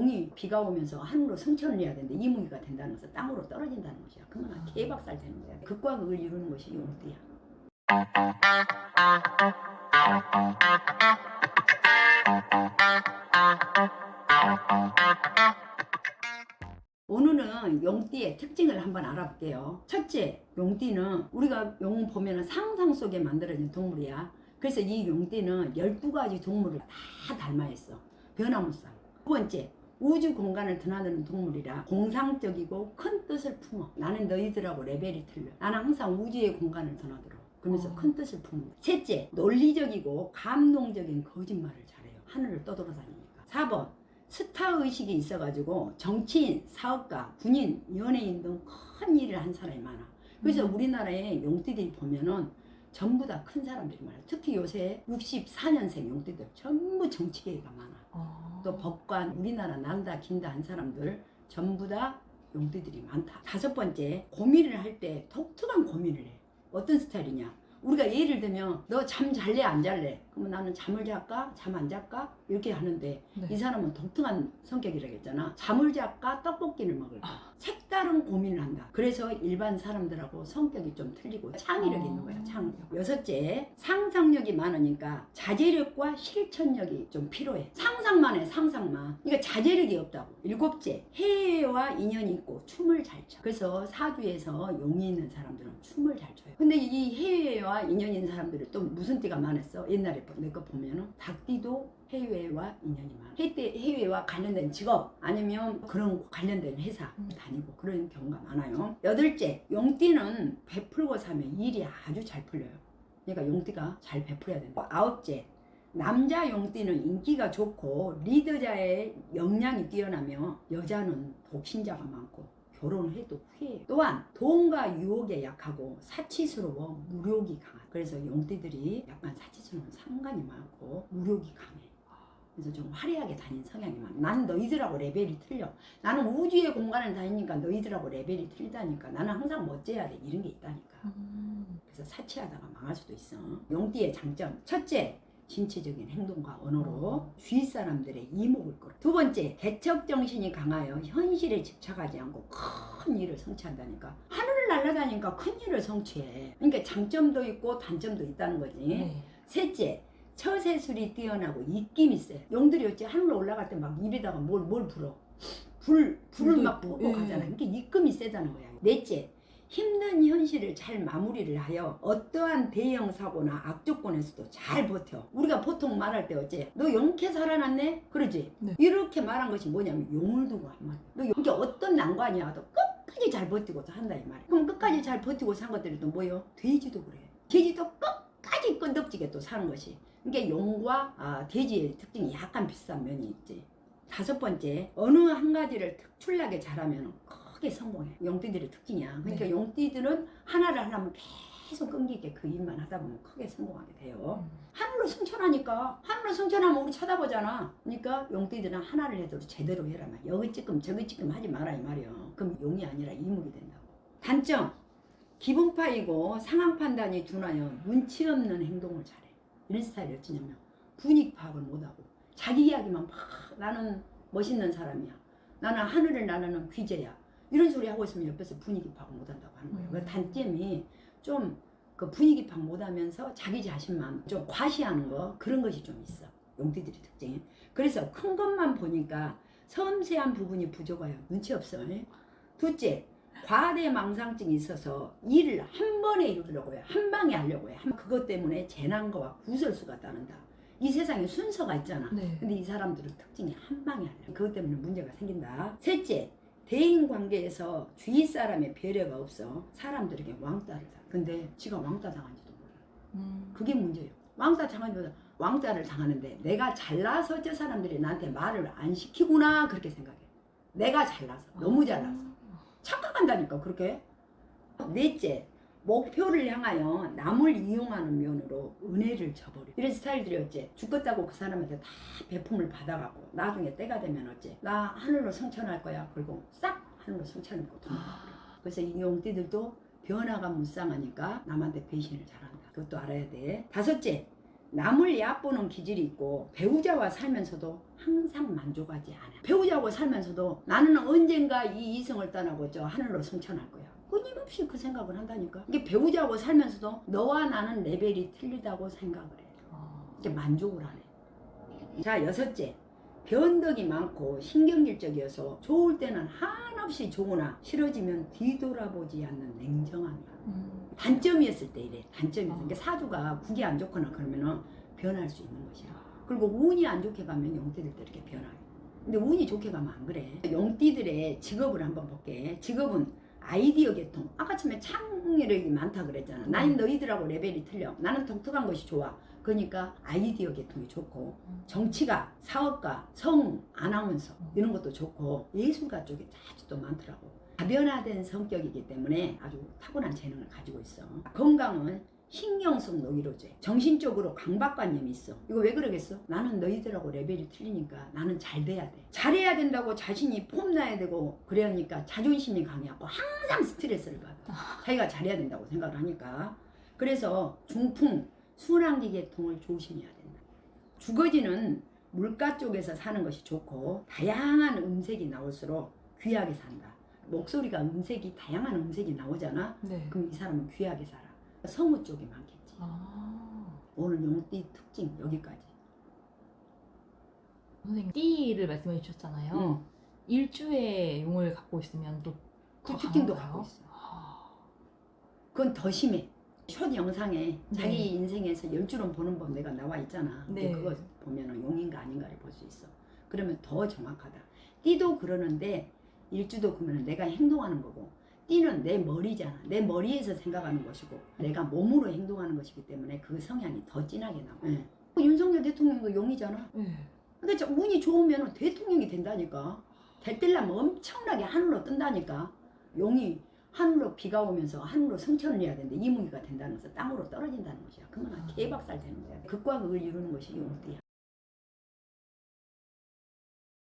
용이 비가 오면서 하늘로 승천을 해야 되는데 이무기가 된다는 것은 땅으로 떨어진다는 것이야. 그러면 개박살 되는 거야. 극과 극을 이루는 것이 용띠야. 오늘은 용띠의 특징을 한번 알아볼게요. 첫째, 용띠는 우리가 용 보면은 상상 속에 만들어진 동물이야. 그래서 이 용띠는 12가지 동물을 다 닮아 있어. 변화무쌍. 두 번째, 우주 공간을 드나드는 동물이라 공상적이고 큰 뜻을 품어. 나는 너희들하고 레벨이 틀려. 나는 항상 우주의 공간을 드나들어. 그러면서 큰 뜻을 품는다. 셋째, 논리적이고 감동적인 거짓말을 잘해요. 하늘을 떠돌아다니니까. 4번, 스타의식이 있어가지고 정치인, 사업가, 군인, 연예인 등 큰 일을 한 사람이 많아. 그래서 우리나라의 용띠들이 보면은 전부 다 큰 사람들이 많아요. 특히 요새 64년생 용띠들 전부 정치계가 많아. 또 법관, 우리나라 난다 긴다 한 사람들 전부 다 용띠들이 많다. 5번째, 고민을 할 때 독특한 고민을 해. 어떤 스타일이냐? 우리가 예를 들면 너 잠 잘래 안 잘래? 그러면 나는 잠을 잘까? 잠 안 잘까? 이렇게 하는데 네. 이 사람은 독특한 성격이라고 했잖아. 잠을 잘까? 떡볶이를 먹을까? 색다른 고민을 한다. 그래서 일반 사람들하고 성격이 좀 틀리고 창의력이 있는 거야. 창의력. 6째, 상상력이 많으니까 자제력과 실천력이 좀 필요해. 상상만 해. 상상만. 그러니까 자제력이 없다고. 7째, 해외와 인연이 있고 춤을 잘 춰. 그래서 사주에서 용이 있는 사람들은 춤을 잘 춰요. 근데 이 해외와 인연이 있는 사람들이 또 무슨 띠가 많았어? 옛날에 내 거 보면은 닭띠도 해외와 인연이 많아. 해외와 관련된 직업 아니면 그런 관련된 회사 다니고 그런 경우가 많아요. 8째, 용띠는 베풀고 사면 일이 아주 잘 풀려요. 그러니까 용띠가 잘 베풀어야 된다. 9째, 남자 용띠는 인기가 좋고 리더자의 역량이 뛰어나며 여자는 독신자가 많고 결혼을 해도 후회해요. 또한 돈과 유혹에 약하고 사치스러워 무력이 강하다. 그래서 용띠들이 약간 사치스러운 상관이 많고 무력이 강해. 그래서 좀 화려하게 다니는 성향이 많아. 난 너희들하고 레벨이 틀려. 나는 우주의 공간을 다니니까 너희들하고 레벨이 틀리다니까. 나는 항상 멋져야 돼. 이런 게 있다니까. 그래서 사치하다가 망할 수도 있어. 용띠의 장점. 첫째, 진취적인 행동과 언어로 주위 사람들의 이목을 끌어. 2번째, 개척정신이 강하여 현실에 집착하지 않고 큰 일을 성취한다니까. 하늘을 날아다니니까 큰 일을 성취해. 그러니까 장점도 있고 단점도 있다는 거지. 네. 셋째, 처세술이 뛰어나고 입김이 세. 용들이 어찌 하늘로 올라갈 때 막 입에다가 뭘 불어. 불을 막 뿜고 가잖아. 그러니까 입금이 세다는 거야. 넷째, 힘든 현실을 잘 마무리를 하여 어떠한 대형 사고나 악조건에서도 잘 버텨. 우리가 보통 말할 때 어째 너 용케 살아났네? 그러지? 네. 이렇게 말한 것이 뭐냐면 용을 두고 한 말이야. 너 이게 어떤 난관이 와도 끝까지 잘 버티고 한다 이 말이야. 그럼 끝까지 잘 버티고 산 것들이 또 뭐예요? 돼지도 그래. 돼지도 끝까지 끈덕지게 또 사는 것이. 그러니까 용과 돼지의 특징이 약간 비슷한 면이 있지. 5번째, 어느 한 가지를 특출나게 잘하면 크게 성공해. 용띠들의 특징이야. 그러니까 네. 용띠들은 하나를 하려면 계속 끈기 있게 그 일만 하다 보면 크게 성공하게 돼요. 하늘로 승천하니까 하늘로 승천하면 우리 쳐다보잖아. 그러니까 용띠들은 하나를 해도 제대로 해라. 여기 찌끔 저기 찌끔 하지 마라 이 말이야. 그럼 용이 아니라 이목이 된다고. 단점, 기분파이고 상황 판단이 둔하여 눈치 없는 행동을 잘해. 이런 스타일이 어찌냐면 분위기 파악을 못하고 자기 이야기만 막 나는 멋있는 사람이야. 나는 하늘을 나르는 귀재야. 이런 소리 하고 있으면 옆에서 분위기 파악 못한다고 하는 거예요. 그 단점이 좀 그 분위기 파악 못하면서 자기 자신만 좀 과시하는 거 그런 것이 좀 있어. 용띠들의 특징이. 그래서 큰 것만 보니까 섬세한 부분이 부족해요. 눈치 없어. 둘째, 과대망상증이 있어서 일을 한 번에 이루려고 해요. 한 방에 하려고 해요. 그것 때문에 재난과 구설수가 따른다. 이 세상에 순서가 있잖아. 네. 근데 이 사람들은 특징이 한 방에 하려고. 그것 때문에 문제가 생긴다. 셋째, 대인관계에서 주위 사람의 배려가 없어 사람들에게 왕따를 당해. 근데 지가 왕따 당한지도 몰라. 그게 문제예요. 왕따 당한지도 왕따를 당하는데 내가 잘나서 저 사람들이 나한테 말을 안 시키구나 그렇게 생각해. 내가 잘나서 너무 잘나서 착각한다니까 그렇게. 넷째, 목표를 향하여 남을 이용하는 면으로 은혜를 저버려. 이런 스타일들이 어째 죽겠다고 그 사람한테 다 배품을 받아가고 나중에 때가 되면 어째 나 하늘로 승천할 거야. 그리고 싹 하늘로 승천하고 도망가버려. 그래서 이 용띠들도 변화가 무쌍하니까 남한테 배신을 잘한다. 그것도 알아야 돼. 5째, 남을 얕보는 기질이 있고 배우자와 살면서도 항상 만족하지 않아. 배우자하고 살면서도 나는 언젠가 이 이성을 떠나고 저 하늘로 승천할 거야. 끊임없이 그 생각을 한다니까. 이게 배우자하고 살면서도 너와 나는 레벨이 틀리다고 생각을 해. 이게 만족을 안 해. 자, 여섯째. 변덕이 많고 신경질적이어서 좋을 때는 한없이 좋으나 싫어지면 뒤돌아보지 않는 냉정함이야. 단점이었을 때 이래. 단점이었을 때. 그러니까 사주가 국이 안 좋거나 그러면은 변할 수 있는 것이야. 그리고 운이 안 좋게 가면 용띠들 때 이렇게 변화해. 근데 운이 좋게 가면 안 그래. 용띠들의 직업을 한번 볼게. 직업은 아이디어 계통. 아까 처음에 창의력이 많다 그랬잖아. 나는 너희들하고 레벨이 틀려. 나는 독특한 것이 좋아. 그러니까 아이디어 계통이 좋고, 정치가, 사업가, 성우, 아나운서 이런 것도 좋고, 예술가 쪽이 아주 또 많더라고. 다변화된 성격이기 때문에 아주 타고난 재능을 가지고 있어. 건강은 신경성 노이로제. 정신적으로 강박관념이 있어. 이거 왜 그러겠어? 나는 너희들하고 레벨이 틀리니까 나는 잘 돼야 돼. 잘해야 된다고 자신이 폼나야 되고 그러니까 자존심이 강해갖고 항상 스트레스를 받아. 자기가 잘해야 된다고 생각을 하니까. 그래서 중풍, 순환기 계통을 조심해야 된다. 주거지는 물가 쪽에서 사는 것이 좋고 다양한 음색이 나올수록 귀하게 산다. 목소리가 음색이 다양한 음색이 나오잖아. 네. 그럼 이 사람은 귀하게 살아. 성우 쪽이 많겠지. 오늘 용띠 특징 여기까지. 선생님 띠를 말씀해 주셨잖아요. 일주에 용을 갖고 있으면 또 그 더 특징도 강한가요? 갖고 있어. 그건 더 심해. 숏 영상에 네. 자기 인생에서 10줄은 보는 법 내가 나와 있잖아. 근데 네. 그거 보면 용인가 아닌가를 볼 수 있어. 그러면 더 정확하다. 띠도 그러는데 일주도 그러면 내가 행동하는 거고, 띠는 내 머리잖아. 내 머리에서 생각하는 것이고 내가 몸으로 행동하는 것이기 때문에 그 성향이 더 진하게 나와. 네. 윤석열 대통령도 용이잖아. 네. 그러니까 운이 좋으면 대통령이 된다니까. 될 때라면 엄청나게 하늘로 뜬다니까. 용이 하늘로 비가 오면서 하늘로 승천을 해야 되는데 이무기가 된다는 것은 땅으로 떨어진다는 것이야. 그러면 개박살 되는 거야. 극과 극을 이루는 것이 용띠야.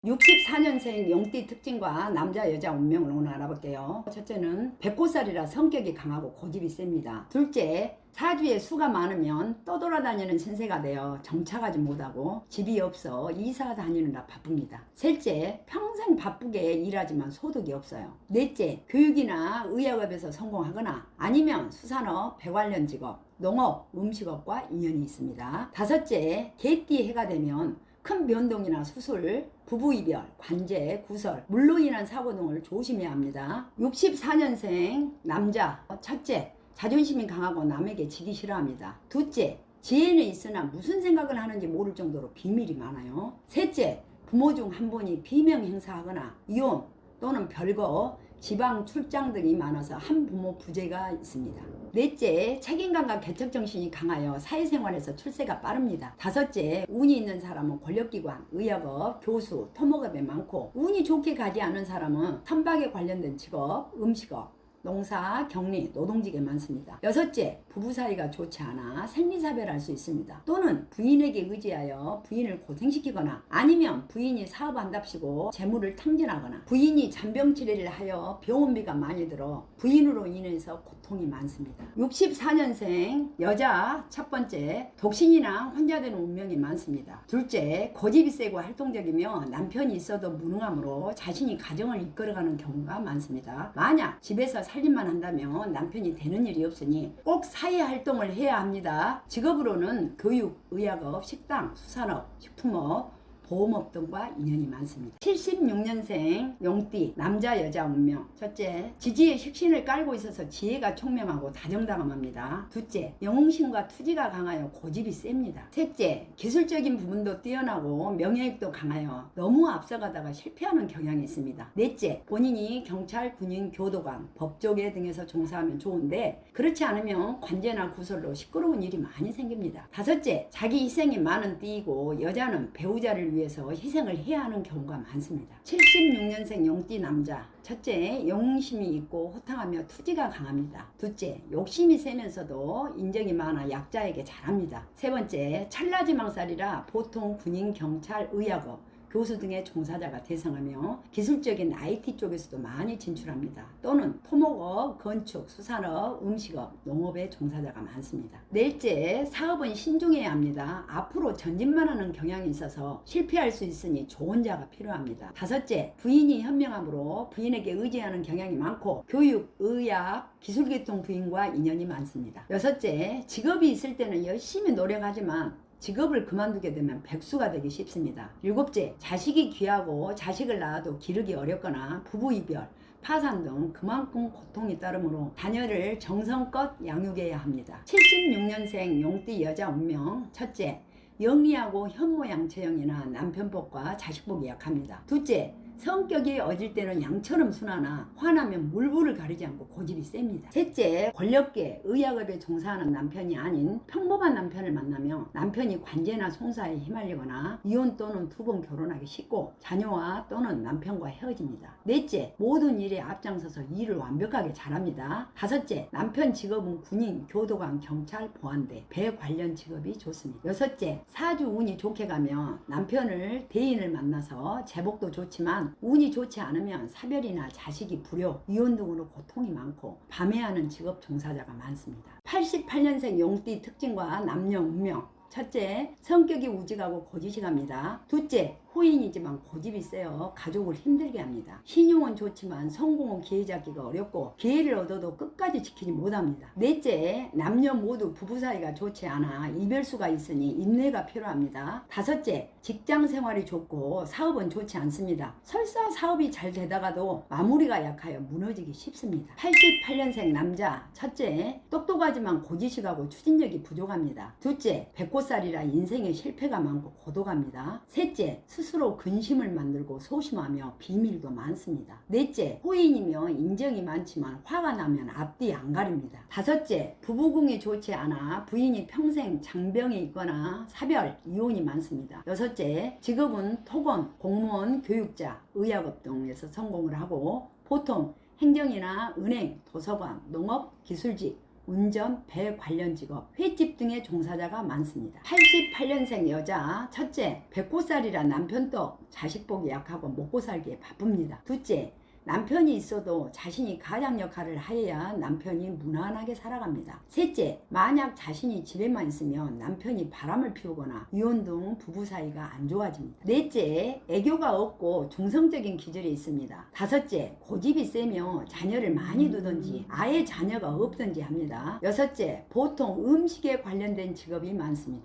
64년생 용띠 특징과 남자 여자 운명을 오늘 알아볼게요. 첫째는 백호살이라 성격이 강하고 고집이 셉니다. 둘째, 사주에 수가 많으면 떠돌아다니는 신세가 되어 정착하지 못하고 집이 없어 이사 다니느라 바쁩니다. 셋째, 평생 바쁘게 일하지만 소득이 없어요. 넷째, 교육이나 의학업에서 성공하거나 아니면 수산업, 배 관련 직업, 농업, 음식업과 인연이 있습니다. 다섯째, 개띠 해가 되면 큰 변동이나 수술, 부부이별, 관제, 구설, 물로 인한 사고 등을 조심해야 합니다. 64년생 남자. 첫째, 자존심이 강하고 남에게 지기 싫어합니다. 둘째, 지혜는 있으나 무슨 생각을 하는지 모를 정도로 비밀이 많아요. 셋째, 부모 중 한 분이 비명 행사하거나 이혼 또는 별거, 지방 출장 등이 많아서 한 부모 부재가 있습니다. 넷째, 책임감과 개척정신이 강하여 사회생활에서 출세가 빠릅니다. 다섯째, 운이 있는 사람은 권력기관, 의학업, 교수, 토목업에 많고 운이 좋게 가지 않은 사람은 선박에 관련된 직업, 음식업, 농사, 격리, 노동직에 많습니다. 여섯째, 부부 사이가 좋지 않아 생리사별할 수 있습니다. 또는 부인에게 의지하여 부인을 고생시키거나 아니면 부인이 사업한답시고 재물을 탕진하거나 부인이 잔병치레를 하여 병원비가 많이 들어 부인으로 인해서 고통이 많습니다. 64년생 여자. 첫 번째, 독신이나 혼자 되는 운명이 많습니다. 둘째, 고집이 세고 활동적이며 남편이 있어도 무능하므로 자신이 가정을 이끌어가는 경우가 많습니다. 만약 집에서 살림만 한다면 남편이 되는 일이 없으니 꼭 사회활동을 해야 합니다. 직업으로는 교육, 의학업, 식당, 수산업, 식품업, 보험업 등과 인연이 많습니다. 76년생 용띠 남자 여자 운명. 첫째, 지지에 식신을 깔고 있어서 지혜가 총명하고 다정다감합니다. 둘째, 영웅심과 투지가 강하여 고집이 셉니다. 셋째, 기술적인 부분도 뛰어나고 명예욕도 강하여 너무 앞서가다가 실패하는 경향이 있습니다. 넷째, 본인이 경찰, 군인, 교도관, 법조계 등에서 종사하면 좋은데 그렇지 않으면 관제나 구설로 시끄러운 일이 많이 생깁니다. 다섯째, 자기 희생이 많은 띠이고 여자는 배우자를 위해서 희생을 해야 하는 경우가 많습니다. 76년생 용띠 남자. 첫째, 영웅심이 있고 호탕하며 투지가 강합니다. 둘째, 욕심이 세면서도 인정이 많아 약자에게 잘합니다. 세 번째, 찰나지망살이라 보통 군인, 경찰, 의학업, 교수 등의 종사자가 대성하며 기술적인 IT 쪽에서도 많이 진출합니다. 또는 토목업, 건축, 수산업, 음식업, 농업의 종사자가 많습니다. 넷째, 사업은 신중해야 합니다. 앞으로 전진만 하는 경향이 있어서 실패할 수 있으니 좋은 자가 필요합니다. 다섯째, 부인이 현명함으로 부인에게 의지하는 경향이 많고 교육, 의학, 기술계통 부인과 인연이 많습니다. 여섯째, 직업이 있을 때는 열심히 노력하지만 직업을 그만두게 되면 백수가 되기 쉽습니다. 일곱째, 자식이 귀하고 자식을 낳아도 기르기 어렵거나 부부 이별, 파산 등 그만큼 고통이 따르므로 자녀를 정성껏 양육해야 합니다. 76년생 용띠 여자 운명. 첫째, 영리하고 현모양처형이나 남편복과 자식복이 약합니다. 둘째, 성격이 어질 때는 양처럼 순하나 화나면 물불을 가리지 않고 고집이 셉니다. 셋째, 권력계, 의학업에 종사하는 남편이 아닌 평범한 남편을 만나면 남편이 관제나 송사에 휘말리거나 이혼 또는 두 번 결혼하기 쉽고 자녀와 또는 남편과 헤어집니다. 넷째, 모든 일에 앞장서서 일을 완벽하게 잘합니다. 다섯째, 남편 직업은 군인, 교도관, 경찰, 보안대, 배 관련 직업이 좋습니다. 여섯째, 사주 운이 좋게 가면 남편을 대인을 만나서 제복도 좋지만 운이 좋지 않으면 사별이나 자식이 불효, 이혼 등으로 고통이 많고 밤에하는 직업 종사자가 많습니다. 88년생 용띠 특징과 남녀 운명. 첫째, 성격이 우직하고 고지식합니다. 둘째, 호인이지만 고집이 세요 가족을 힘들게 합니다. 신용은 좋지만 성공은 기회 잡기가 어렵고 기회를 얻어도 끝까지 지키지 못합니다. 넷째, 남녀 모두 부부 사이가 좋지 않아 이별수가 있으니 인내가 필요합니다. 다섯째, 직장 생활이 좋고 사업은 좋지 않습니다. 설사 사업이 잘 되다가도 마무리가 약하여 무너지기 쉽습니다. 88년생 남자. 첫째, 똑똑하지만 고지식하고 추진력이 부족합니다. 둘째, 백고살이라 인생에 실패가 많고 고독합니다. 셋째, 스스로 근심을 만들고 소심하며 비밀도 많습니다. 넷째, 호인이며 인정이 많지만 화가 나면 앞뒤 안 가립니다. 다섯째, 부부궁이 좋지 않아 부인이 평생 장병에 있거나 사별, 이혼이 많습니다. 여섯째, 직업은 토건, 공무원, 교육자, 의학업 등에서 성공을 하고 보통 행정이나 은행, 도서관, 농업, 기술직, 운전, 배 관련 직업, 횟집 등의 종사자가 많습니다. 88년생 여자. 첫째, 백호살이라 남편도 자식복이 약하고 먹고 살기에 바쁩니다. 둘째, 남편이 있어도 자신이 가장 역할을 하여야 남편이 무난하게 살아갑니다. 셋째, 만약 자신이 집에만 있으면 남편이 바람을 피우거나 이혼 등 부부 사이가 안 좋아집니다. 넷째, 애교가 없고 중성적인 기질이 있습니다. 다섯째, 고집이 세며 자녀를 많이 두든지 아예 자녀가 없든지 합니다. 여섯째, 보통 음식에 관련된 직업이 많습니다.